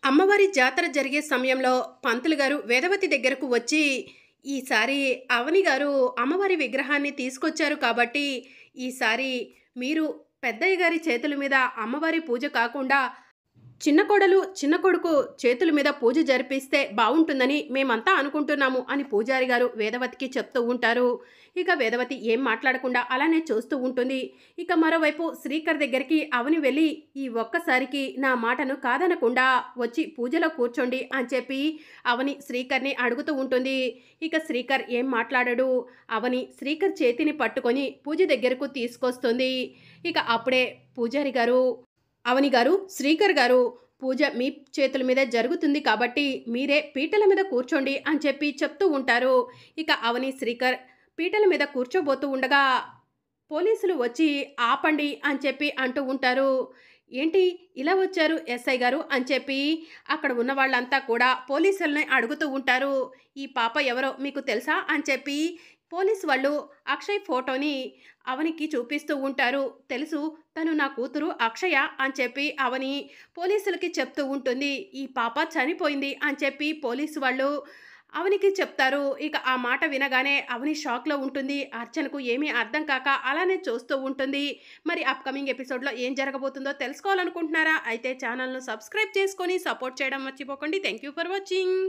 అమ్మవారి జాతర జరిగే సమయంలో పంతులు గారు వేదవతి దగ్గరకు వచ్చి, ఈసారి అవని గారు అమ్మవారి విగ్రహాన్ని తీసుకొచ్చారు కాబట్టి ఈసారి మీరు పెద్దయ్య గారి చేతుల మీద అమ్మవారి పూజ కాకుండా చిన్న కోడలు చిన్న కొడుకు చేతుల మీద పూజ జరిపిస్తే బాగుంటుందని మేమంతా అనుకుంటున్నాము అని పూజారి గారు వేదవతికి చెప్తూ ఉంటారు. ఇక వేదవతి ఏం మాట్లాడకుండా అలానే చూస్తూ ఉంటుంది. ఇక మరోవైపు శ్రీకర్ దగ్గరికి అవని వెళ్ళి, ఈ ఒక్కసారికి నా మాటను కాదనకుండా వచ్చి పూజలో కూర్చోండి అని చెప్పి అవని శ్రీకర్ని అడుగుతూ ఉంటుంది. ఇక శ్రీకర్ ఏం మాట్లాడడు. అవని శ్రీకర్ చేతిని పట్టుకొని పూజ దగ్గరకు తీసుకొస్తుంది. ఇక అప్పుడే పూజారి గారు, అవని గారు, శ్రీకర్ గారు, పూజ మీ చేతుల మీద జరుగుతుంది కాబట్టి మీరే పీటల మీద కూర్చోండి అని చెప్పి చెప్తూ ఉంటారు. ఇక అవని శ్రీకర్ పీటల మీద కూర్చోబోతూ ఉండగా పోలీసులు వచ్చి ఆపండి అని చెప్పి అంటూ ఉంటారు. ఏంటి ఇలా వచ్చారు ఎస్ఐ గారు అని చెప్పి అక్కడ ఉన్న వాళ్ళంతా కూడా పోలీసుల్ని అడుగుతూ ఉంటారు. ఈ పాప ఎవరో మీకు తెలుసా అని చెప్పి పోలీసు వాళ్ళు అక్షయ్ ఫోటోని అవనికి చూపిస్తూ ఉంటారు. తెలుసు, తను నా కూతురు అక్షయ అని చెప్పి అవని పోలీసులకి చెప్తూ ఉంటుంది. ఈ పాప చనిపోయింది అని చెప్పి పోలీసు వాళ్ళు అవనికి చెప్తారు. ఇక ఆ మాట వినగానే అవని షాక్లో ఉంటుంది. అర్చనకు ఏమీ అర్థం కాక అలానే చూస్తూ ఉంటుంది. మరి అప్కమింగ్ ఎపిసోడ్లో ఏం జరగబోతుందో తెలుసుకోవాలనుకుంటున్నారా? అయితే ఛానల్ను సబ్స్క్రైబ్ చేసుకొని సపోర్ట్ చేయడం మర్చిపోకండి. Thank you for watching.